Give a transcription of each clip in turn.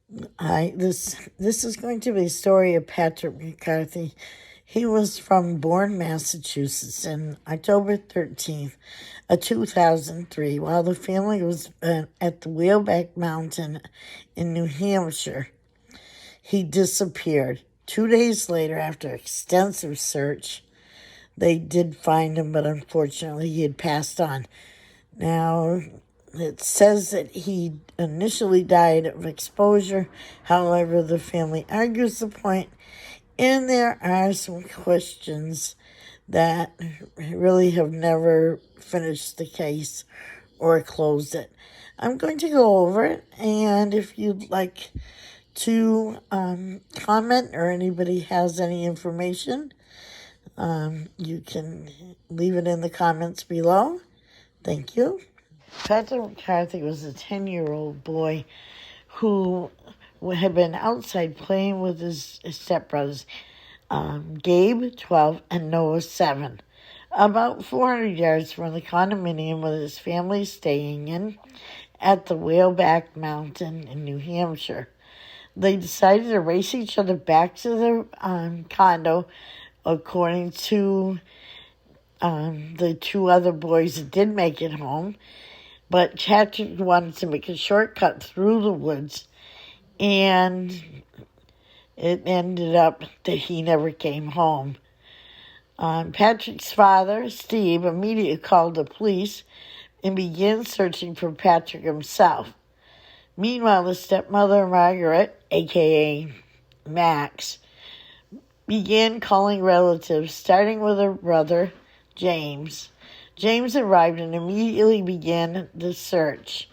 This is going to be a story of Patrick Mcarthy. He was from Bourne, Massachusetts, on October 13th, 2003, while the family was at the Wheelback Mountain in New Hampshire. He disappeared. 2 days later, after extensive search, they did find him, but unfortunately, he had passed on. Now, it says that he initially died of exposure. However, the family argues the point, and there are some questions that really have never finished the case or closed it. I'm going to go over it, and if you'd like to comment or anybody has any information, you can leave it in the comments below. Thank you. Patrick Mcarthy was a 10-year-old boy who had been outside playing with his stepbrothers, Gabe, 12, and Noah, 7, about 400 yards from the condominium with his family staying in at the Wheelback Mountain in New Hampshire. They decided to race each other back to the condo, according to the two other boys that did make it home. But Patrick wanted to make a shortcut through the woods, and it ended up that he never came home. Patrick's father, Steve, immediately called the police and began searching for Patrick himself. Meanwhile, the stepmother, Margaret, a.k.a. Max, began calling relatives, starting with her brother, James. James arrived and immediately began the search,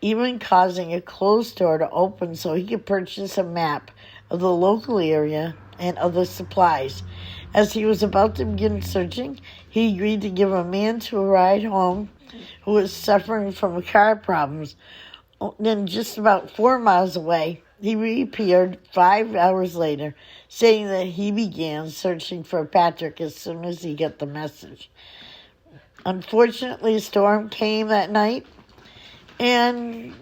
even causing a closed door to open so he could purchase a map of the local area and other supplies. As he was about to begin searching, he agreed to give a man to a ride home who was suffering from car problems. Then, just about 4 miles away, he reappeared 5 hours later, saying that he began searching for Patrick as soon as he got the message. Unfortunately, a storm came that night, and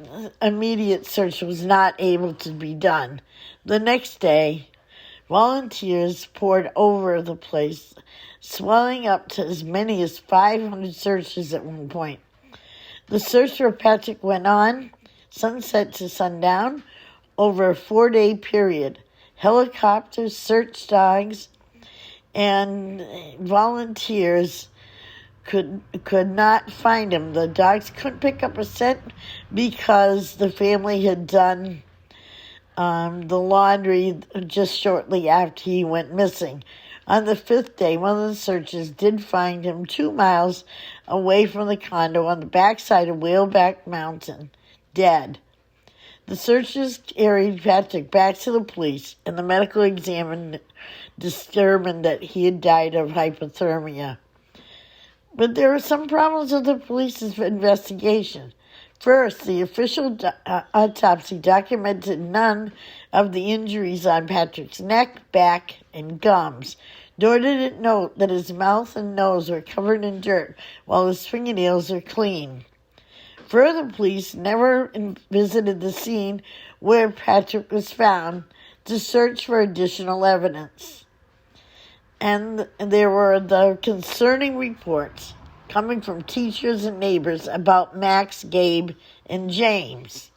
immediate search was not able to be done. The next day, volunteers poured over the place, swelling up to as many as 500 searches at one point. The search for Patrick went on, sunset to sundown, over a 4-day period. Helicopters, search dogs, and volunteers could not find him. The dogs couldn't pick up a scent because the family had done the laundry just shortly after he went missing. On the 5th day, one of the searchers did find him 2 miles away from the condo on the backside of Wheelback Mountain, dead. The searchers carried Patrick back to the police, and the medical examiner determined that he had died of hypothermia. But there were some problems with the police's investigation. First, the official autopsy documented none of the injuries on Patrick's neck, back, and gums, nor did it note that his mouth and nose were covered in dirt while his fingernails were clean. Further, police never visited the scene where Patrick was found to search for additional evidence. And there were the concerning reports coming from teachers and neighbors about Max, Gabe, and James.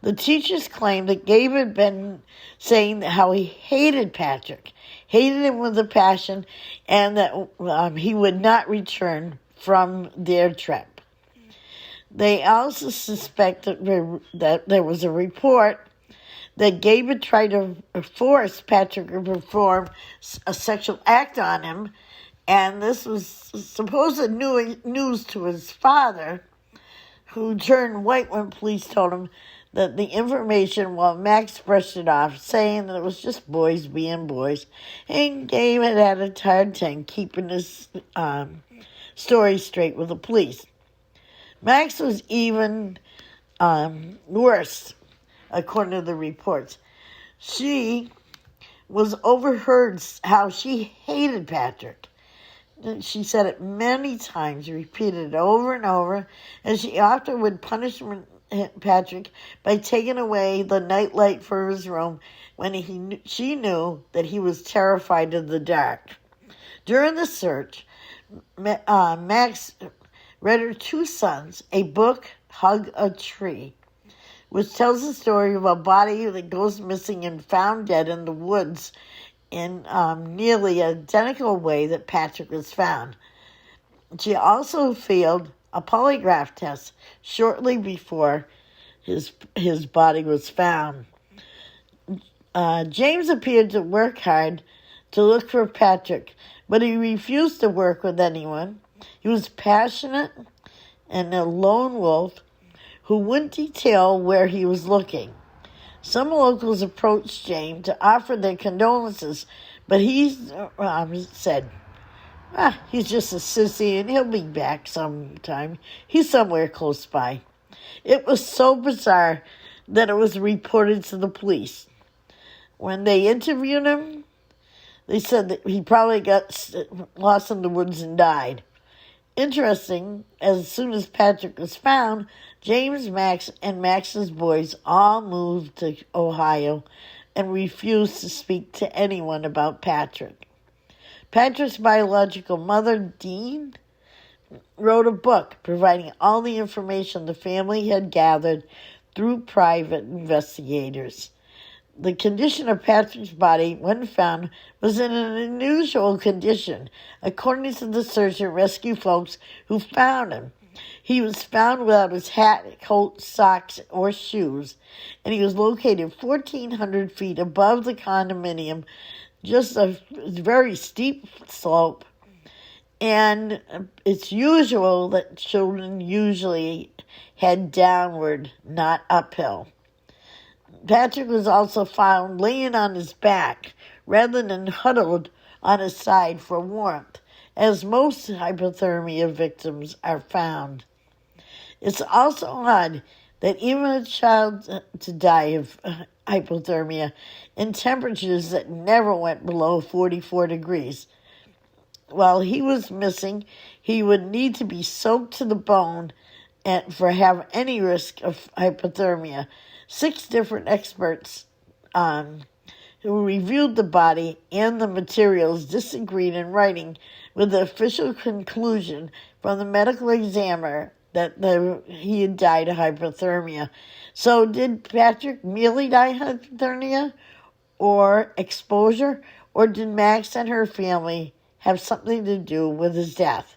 The teachers claimed that Gabe had been saying how he hated Patrick, hated him with a passion, and that he would not return from their trip. They also suspected that there was a report that Gabe had tried to force Patrick to perform a sexual act on him, and this was supposed news to his father, who turned white when police told him that the information, while Max brushed it off, saying that it was just boys being boys, and Gabe had a hard time keeping his story straight with the police. Max was even worse, according to the reports. She was overheard how she hated Patrick. She said it many times, repeated it over and over, and she often would punish him Patric by taking away the nightlight from his room when she knew that he was terrified of the dark. During the search, Max read her two sons a book, Hug a Tree, which tells the story of a body that goes missing and found dead in the woods in nearly identical way that Patric was found. She also failed a polygraph test shortly before his body was found. James appeared to work hard to look for Patric, but he refused to work with anyone. He was passionate and a lone wolf who wouldn't detail where he was looking. Some locals approached James to offer their condolences, but he said, he's just a sissy and he'll be back sometime. He's somewhere close by. It was so bizarre that it was reported to the police. When they interviewed him, they said that he probably got lost in the woods and died. Interesting, as soon as Patric was found, James, Max, and Max's boys all moved to Ohio and refused to speak to anyone about Patric. Patric's biological mother, Dean, wrote a book providing all the information the family had gathered through private investigators. The condition of Patric's body, when found, was in an unusual condition, according to the search and rescue folks who found him. He was found without his hat, coat, socks, or shoes, and he was located 1,400 feet above the condominium, just a very steep slope. And it's usual that children usually head downward, not uphill. Patric was also found laying on his back rather than huddled on his side for warmth, as most hypothermia victims are found. It's also odd that even a child to die of hypothermia in temperatures that never went below 44 degrees. While he was missing, he would need to be soaked to the bone and for have any risk of hypothermia. 6 different experts who reviewed the body and the materials disagreed in writing with the official conclusion from the medical examiner that he had died of hypothermia. So did Patric merely die of hypothermia or exposure, or did Max and her family have something to do with his death?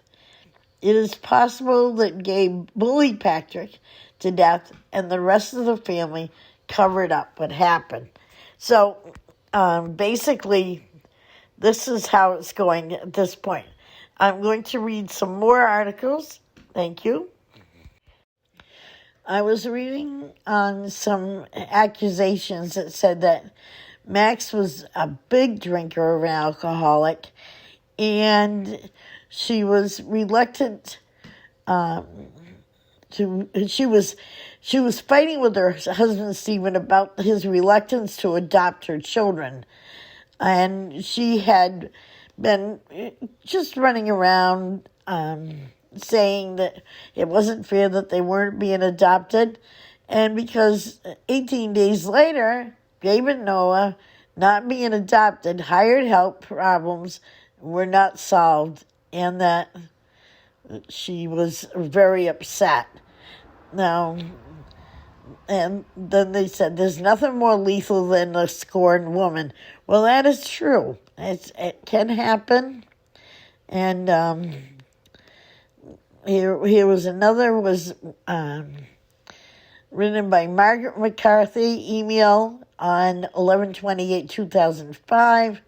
It is possible that Gabe bullied Patric to death and the rest of the family covered up what happened. So basically, this is how it's going at this point. I'm going to read some more articles. Thank you. I was reading on some accusations that said that Max was a big drinker of an alcoholic, and she was reluctant she was fighting with her husband Stephen about his reluctance to adopt her children, and she had been just running around saying that it wasn't fair that they weren't being adopted, and because 18 days later, Gabe and Noah, not being adopted, hired help, problems were not solved, and that she was very upset. Now, and then they said, there's nothing more lethal than a scorned woman. Well, that is true. It can happen. And here was another, was written by Margaret McCarthy, email on 11/28/2005.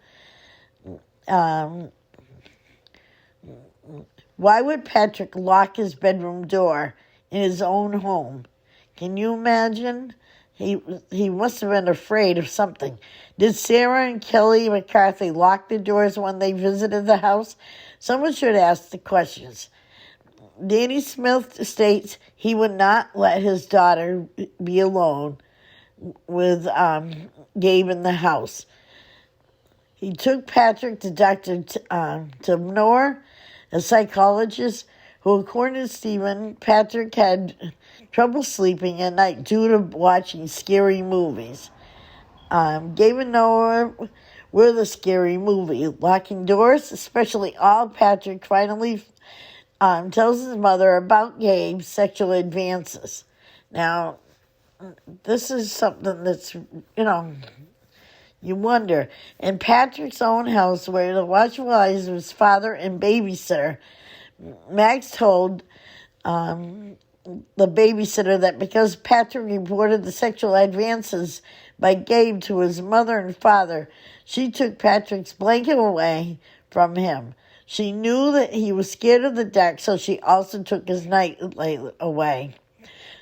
Why would Patric lock his bedroom door in his own home? Can you imagine? He must have been afraid of something. Did Sarah and Kelly McCarthy lock the doors when they visited the house? Someone should ask the questions. Danny Smith states he would not let his daughter be alone with Gabe in the house. He took Patric to Dr. Timnor, a psychologist who, according to Stephen, Patric had trouble sleeping at night due to watching scary movies. Gabe and Noah were the scary movie. Locking doors, especially all Patric finally tells his mother about Gabe's sexual advances. Now, this is something that's, you wonder. In Patric's own house, where the watchful eyes of his father and babysitter, Max told the babysitter that because Patric reported the sexual advances by Gabe to his mother and father, she took Patric's blanket away from him. She knew that he was scared of the dark, so she also took his nightlight away.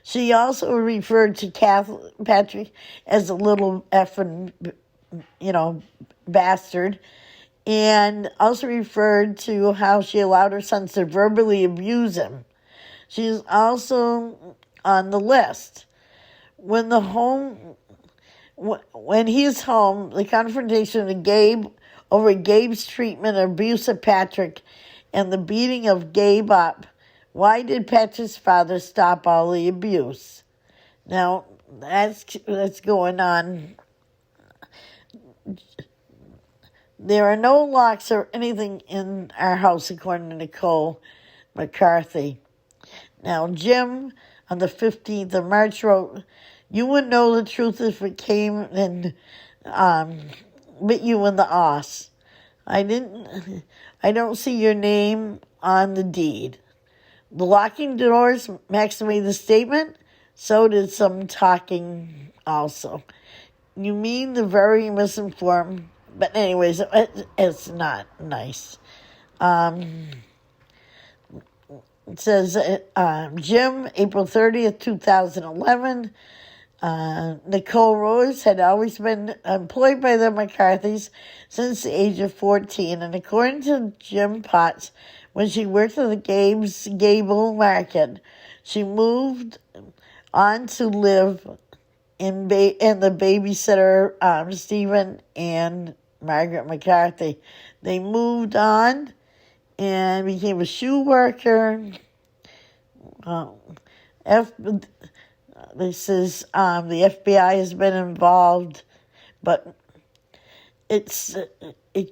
She also referred to Patric as a little effing, bastard, and also referred to how she allowed her sons to verbally abuse him. She's also on the list. When he's home, the confrontation of Gabe over Gabe's treatment and abuse of Patric and the beating of Gabe up. Why did Patric's father stop all the abuse? Now, that's going on. There are no locks or anything in our house, according to Nicole Mcarthy. Now, Jim, on the 15th of March, wrote, "You would know the truth if it came and bit you in the arse. I don't see your name on the deed." The locking doors, Max made the statement. So did some talking also. You mean the very misinformed? But anyways, it's not nice. It says, Jim, April 30th, 2011. Nicole Rose had always been employed by the Mcarthys since the age of 14. And according to Jim Potts, when she worked at the Gable Market, she moved on to live in the babysitter, Stephen and Margaret Mcarthy. They moved on and became a shoe worker. This is the FBI has been involved, but it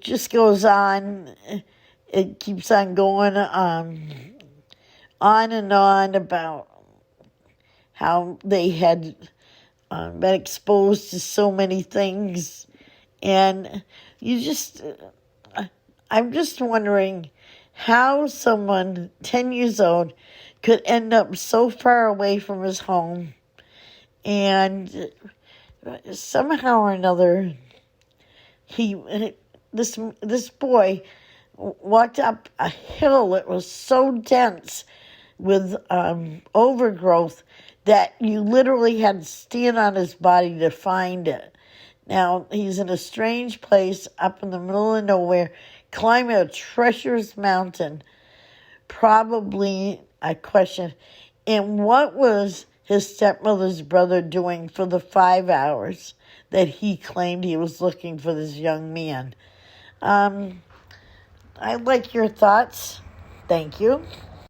just goes on. It keeps on going on and on about how they had been exposed to so many things, and I'm just wondering how someone 10 years old could end up so far away from his home, and somehow or another, this boy walked up a hill that was so dense with overgrowth that you literally had to stand on his body to find it. Now, he's in a strange place up in the middle of nowhere, climbing a treacherous mountain. Probably a question. And what was his stepmother's brother doing for the 5 hours that he claimed he was looking for this young man? I'd like your thoughts. Thank you.